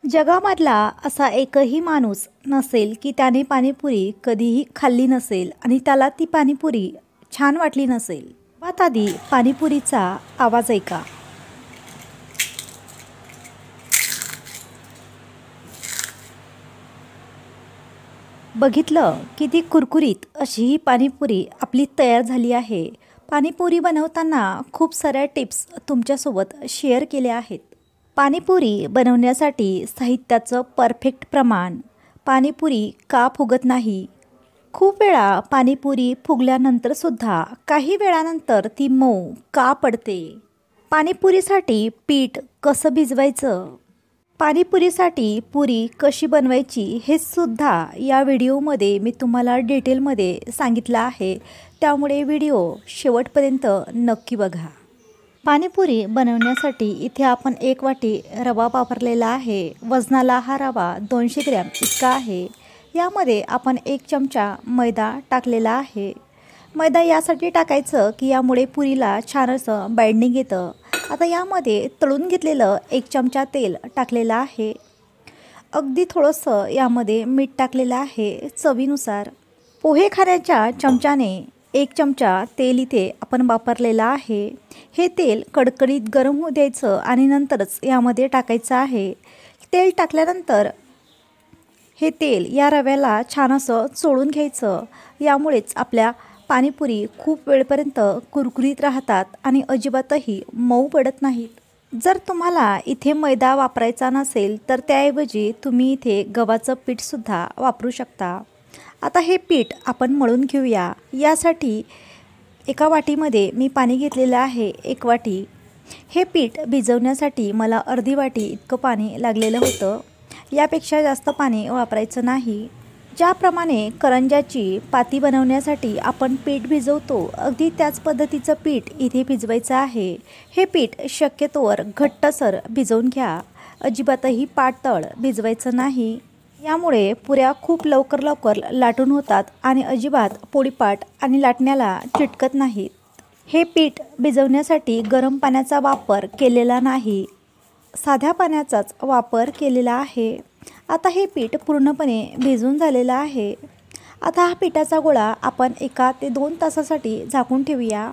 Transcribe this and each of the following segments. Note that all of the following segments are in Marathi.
जगामधला असा एकही माणूस नसेल की त्याने पाणीपुरी कधीही खाल्ली नसेल आणि त्याला ती पाणीपुरी छान वाटली नसेल. सर्वात आधी पाणीपुरीचा आवाज ऐका. बघितलं किती कुरकुरीत अशी ही पाणीपुरी आपली तयार झाली आहे. पाणीपुरी बनवताना खूप साऱ्या टिप्स तुमच्यासोबत शेअर केल्या आहेत. पाणीपुरी बनवण्यासाठी साहित्याचं परफेक्ट प्रमाण, पाणीपुरी का फुगत नाही, खूप वेळा पाणीपुरी फुगल्यानंतरसुद्धा काही वेळानंतर ती मऊ का पडते, पाणीपुरीसाठी पीठ कसं भिजवायचं, पाणीपुरीसाठी पुरी कशी बनवायची हे सुद्धा या व्हिडिओमध्ये मी तुम्हाला डिटेलमध्ये सांगितलं आहे. त्यामुळे व्हिडिओ शेवटपर्यंत नक्की बघा. पाणीपुरी बनवण्यासाठी इथे आपण 1 वाटी रवा वापरलेला आहे. वजनाला हा रवा 200 ग्रॅम इतका आहे. यामध्ये आपण 1 चमचा मैदा टाकलेला आहे. मैदा यासाठी टाकायचं की यामुळे पुरीला छान असं बाइंडिंग येतं. आता यामध्ये तळून घेतलेलं 1 चमचा तेल टाकलेलं आहे. अगदी थोडंसं यामध्ये मीठ टाकलेलं आहे चवीनुसार. पोहे खाण्याच्या चमच्याने 1 चमचा तेल इथे आपण वापरलेलं आहे. हे तेल कडकडीत गरम होऊ द्यायचं आणि नंतरच यामध्ये टाकायचं आहे. तेल टाकल्यानंतर हे तेल या रव्याला छान असं चोळून घ्यायचं. यामुळेच आपल्या पाणीपुरी खूप वेळपर्यंत कुरकुरीत राहतात आणि अजिबातही मऊ पडत नाहीत. जर तुम्हाला इथे मैदा वापरायचा नसेल तर त्याऐवजी तुम्ही इथे गव्हाचं पीठसुद्धा वापरू शकता. आता हे पीठ आपण मळून घेऊया. यासाठी एका वाटीमध्ये मी पाणी घेतलेलं आहे 1 वाटी. हे पीठ भिजवण्यासाठी मला अर्धी वाटी इतकं पाणी लागलेलं होतं. यापेक्षा जास्त पाणी वापरायचं नाही. ज्याप्रमाणे करंज्याची पाती बनवण्यासाठी आपण पीठ भिजवतो अगदी त्याच पद्धतीचं पीठ इथे भिजवायचं आहे. हे पीठ शक्यतोवर घट्टसर भिजवून घ्या. अजिबातही पातळ भिजवायचं नाही. यामुळे पुऱ्या खूप लवकर लाटून होतात आणि अजिबात पोळीपाट आणि लाटण्याला चिटकत नाहीत. हे पीठ भिजवण्यासाठी गरम पाण्याचा वापर केलेला नाही, साध्या पाण्याचाच वापर केलेला आहे. आता हे पीठ पूर्णपणे भिजून झालेलं आहे. आता हा पिठाचा गोळा आपण 1 ते 2 तासासाठी झाकून ठेवूया.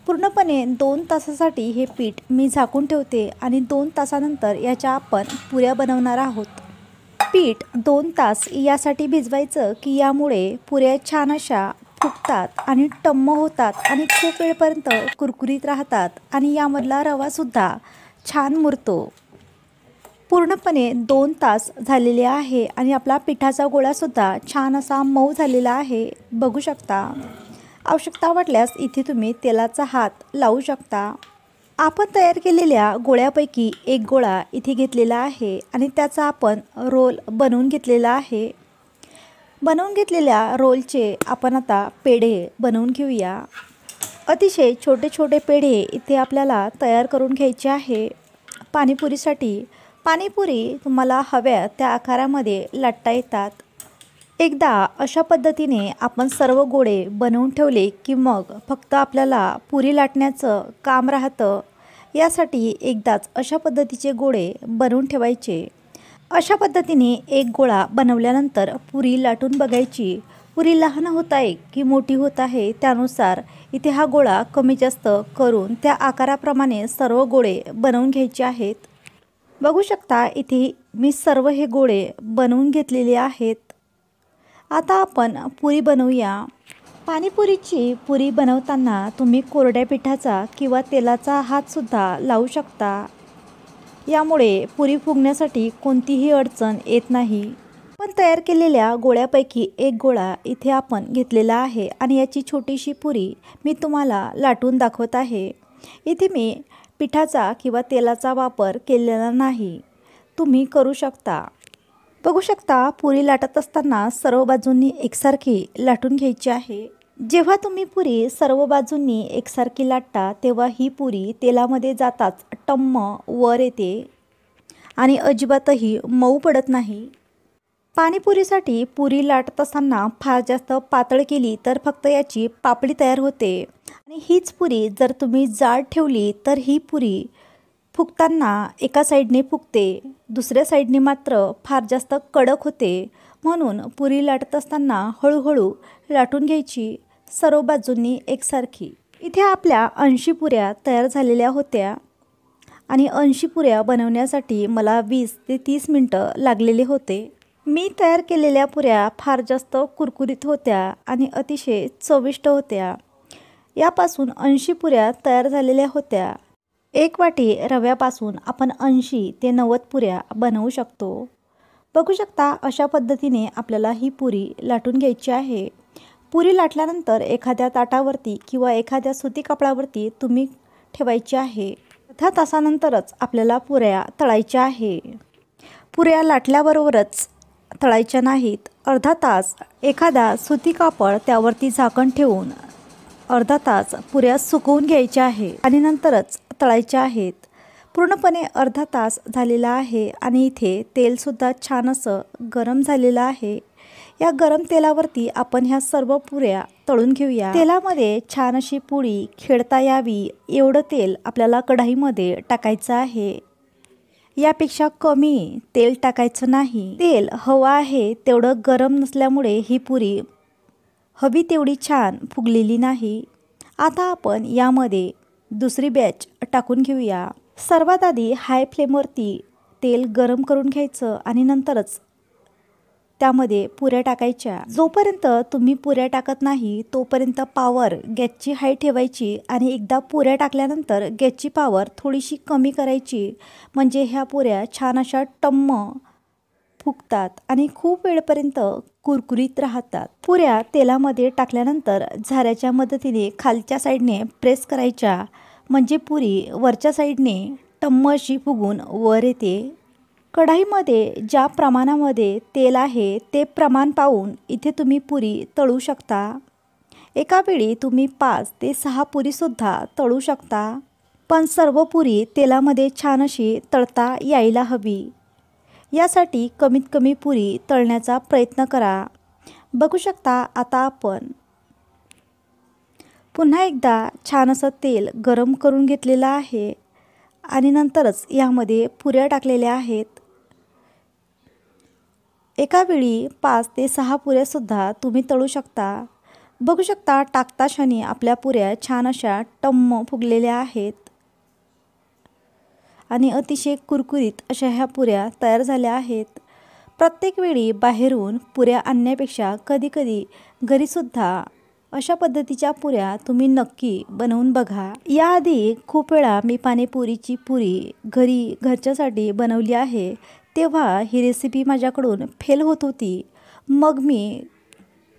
पूर्णपणे 2 तासासाठी हे पीठ मी झाकून ठेवते आणि 2 तासानंतर याच्या आपण पुऱ्या बनवणार आहोत. पीठ 2 तास यासाठी भिजवायचं की यामुळे पुऱ्या छान अशा फुगतात आणि टम्म होतात आणि खूप वेळपर्यंत कुरकुरीत राहतात आणि यामधला रवासुद्धा छान मुरतो. पूर्णपणे 2 तास झालेले आहे आणि आपला पिठाचा गोळासुद्धा छान असा मऊ झालेला आहे. बघू शकता. आवश्यकता वाटल्यास इथे तुम्ही तेलाचा हात लावू शकता. आपण तयार केलेल्या गोळ्यापैकी 1 गोळा इथे घेतलेला आहे आणि त्याचा आपण रोल बनवून घेतलेला आहे. बनवून घेतलेल्या रोलचे आपण आता पेढे बनवून घेऊया. अतिशय छोटे छोटे पेढे इथे आपल्याला तयार करून घ्यायचे आहे. पाणीपुरीसाठी पाणीपुरी तुम्हाला हव्या त्या आकारामध्ये लाटता येतात. एकदा अशा पद्धतीने आपण सर्व गोळे बनवून ठेवले की मग फक्त आपल्याला पुरी लाटण्याचं काम राहतं. यासाठी एकदाच अशा पद्धतीचे गोळे बनवून ठेवायचे. अशा पद्धतीने 1 गोळा बनवल्यानंतर पुरी लाटून बघायची. पुरी लहान होत आहे की मोठी होत आहे त्यानुसार इथे हा गोळा कमी जास्त करून त्या आकाराप्रमाणे सर्व गोळे बनवून घ्यायचे आहेत. बघू शकता इथे मी सर्व हे गोळे बनवून घेतलेले आहेत. आता आपण पुरी बनवूया. पाणीपुरीची पुरी बनवताना तुम्ही कोरड्या पिठाचा किंवा तेलाचा हातसुद्धा लावू शकता. यामुळे पुरी फुगण्यासाठी कोणतीही अडचण येत नाही. आपण तयार केलेल्या गोळ्यापैकी 1 गोळा इथे आपण घेतलेला आहे आणि याची छोटीशी पुरी मी तुम्हाला लाटून दाखवत आहे. इथे मी पिठाचा किंवा तेलाचा वापर केलेला नाही. तुम्ही करू शकता. बघू शकता पुरी लाटत असताना सर्व बाजूंनी एकसारखी लाटून घ्यायची आहे. जेव्हा तुम्ही पुरी सर्व बाजूंनी एकसारखी लाटता तेव्हा ही पुरी तेलामध्ये जाताच टम्म वर येते आणि अजिबातही मऊ पडत नाही. पाणीपुरीसाठी पुरी लाटत असताना फार जास्त पातळ केली तर फक्त याची पापडी तयार होते आणि हीच पुरी जर तुम्ही जाड ठेवली तर ही पुरी फुगताना एका साईडने फुगते, दुसऱ्या साईडने मात्र फार जास्त कडक होते. म्हणून पुरी लाटत असताना हळूहळू लाटून घ्यायची, सर्व बाजूंनी एकसारखी. इथे आपल्या 80 पुऱ्या तयार झालेल्या होत्या आणि 80 पुऱ्या बनवण्यासाठी मला 20 ते 30 मिनटं लागलेले होते. मी तयार केलेल्या पुऱ्या फार जास्त कुरकुरीत होत्या आणि अतिशय चविष्ट होत्या. यापासून 80 पुऱ्या तयार झालेल्या होत्या. एक वाटी रव्यापासून आपण 80 ते 90 पुऱ्या बनवू शकतो. बघू शकता अशा पद्धतीने आपल्याला ही पुरी लाटून घ्यायची आहे. पुरी लाटल्यानंतर एखाद्या ताटावरती किंवा एखाद्या सुती कापडावरती तुम्ही ठेवायची आहे. अर्ध्या तासानंतरच आपल्याला पुऱ्या तळायच्या आहे. पुऱ्या लाटल्याबरोबरच तळायच्या नाहीत. अर्धा तास एखादा सुती कापड त्यावरती झाकण ठेवून अर्धा तास पुऱ्या सुकवून घ्यायच्या आहे आणि नंतरच तळायच्या आहेत. पूर्णपणे अर्धा तास झालेला आहे आणि इथे तेलसुद्धा छान असं गरम झालेलं आहे. या गरम तेलावरती आपण ह्या सर्व पुऱ्या तळून घेऊया. तेलामध्ये छान अशी पुरी खेळता यावी एवढं तेल आपल्याला कढईमध्ये टाकायचं आहे. यापेक्षा कमी तेल टाकायचं नाही. तेल हवं आहे तेवढं गरम नसल्यामुळे ही पुरी हवी तेवढी छान फुगलेली नाही. आता आपण यामध्ये दुसरी बॅच टाकून घेऊया. सर्वात आधी हाय फ्लेमवरती तेल गरम करून घ्यायचं आणि नंतरच त्यामध्ये पुऱ्या टाकायच्या. जोपर्यंत तुम्ही पुऱ्या टाकत नाही तोपर्यंत पॉवर गॅसची हाय ठेवायची आणि एकदा पुऱ्या टाकल्यानंतर गॅसची पॉवर थोडीशी कमी करायची. म्हणजे ह्या पुऱ्या छान अशा टम्म फुगतात आणि खूप वेळपर्यंत कुरकुरीत राहतात. पुऱ्या तेलामध्ये टाकल्यानंतर झाऱ्याच्या मदतीने खालच्या साईडने प्रेस करायच्या. म्हणजे पुरी वरच्या साईडने टम्म अशी फुगून वर येते. कढईमध्ये ज्या प्रमाणामध्ये तेल आहे ते प्रमाण पाहून इथे तुम्ही पुरी तळू शकता. एका वेळी तुम्ही 5 ते 6 पुरीसुद्धा तळू शकता. पण सर्व पुरी तेलामध्ये छान अशी तळता यायला हवी. यासाठी कमीत कमी पुरी तळण्याचा प्रयत्न करा. बघू शकता आता आपण पुन्हा एकदा छान असं तेल गरम करून घेतलेलं आहे आणि नंतरच यामध्ये पुऱ्या टाकलेल्या आहेत. एका वेळी 5 ते 6 पुऱ्यासुद्धा तुम्ही तळू शकता. बघू शकता टाकता क्षणी आपल्या पुऱ्या छान अशा टम्म फुगलेल्या आहेत आणि अतिशय कुरकुरीत अशा ह्या पुऱ्या तयार झाल्या आहेत. प्रत्येक वेळी बाहेरून पुऱ्या आणण्यापेक्षा कधीकधी घरीसुद्धा अशा पद्धतीच्या पुऱ्या तुम्ही नक्की बनवून बघा. याआधी खूप वेळा मी पाणीपुरीची पुरी घरच्यासाठी बनवली आहे. तेव्हा ही रेसिपी माझ्याकडून फेल होत होती. मग मी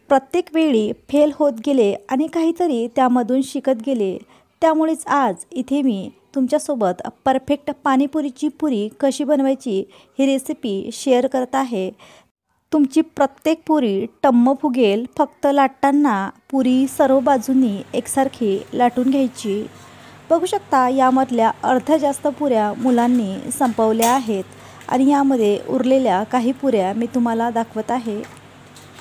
प्रत्येक वेळी फेल होत गेले आणि काहीतरी त्यामधून शिकत गेले. त्यामुळेच आज इथे मी तुमच्यासोबत परफेक्ट पाणीपुरीची पुरी कशी बनवायची ही रेसिपी शेअर करत आहे. तुमची प्रत्येक पुरी टम्म फुगेल. फक्त लाटताना पुरी सर्व बाजूंनी एकसारखी लाटून घ्यायची. बघू शकता यामधल्या अर्ध्या जास्त पुऱ्या मुलांनी संपवल्या आहेत आणि यामध्ये उरलेल्या काही पुऱ्या मी तुम्हाला दाखवत आहे.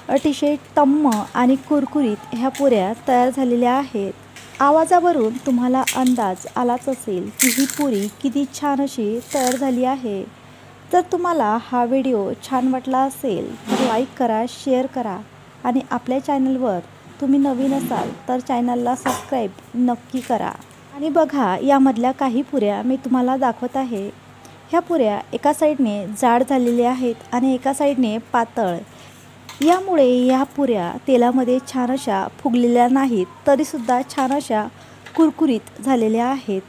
अतिशय टम्म आणि कुरकुरीत ह्या पुऱ्या तयार झालेल्या आहेत. आवाजावरून तुम्हाला अंदाज आलाच असेल की ही पुरी किती छान अशी तयार झाली आहे. जर तुम्हाला हा व्हिडिओ छान वाटला असेल तर लाईक करा, शेअर करा आणि आपल्या चॅनलवर तुम्ही नवीन असाल तर चॅनलला सबस्क्राईब नक्की करा. आणि बघा यामधल्या काही पुऱ्या मी तुम्हाला दाखवत आहे. ह्या पुऱ्या एका साईडने जाड झालेल्या आहेत आणि एका साईडने पातळ. यामुळे ह्या पुऱ्या तेलामध्ये छान अशा फुगलेल्या नाहीत तरीसुद्धा छान अशा कुरकुरीत झालेल्या आहेत.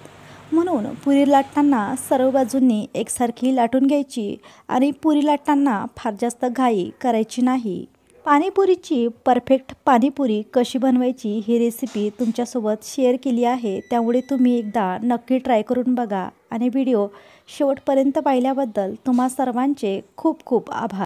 म्हणून पुरी लाटताना सर्व बाजूंनी एकसारखी लाटून घ्यायची आणि पुरी लाटताना फार जास्त घाई करायची नाही. पाणीपुरीची परफेक्ट पाणीपुरी कशी बनवायची ही रेसिपी तुमच्यासोबत शेअर केली आहे. त्यामुळे तुम्ही एकदा नक्की ट्राय करून बघा आणि व्हिडिओ शेवटपर्यंत पाहिल्याबद्दल तुम्हा सर्वांचे खूप खूप आभार.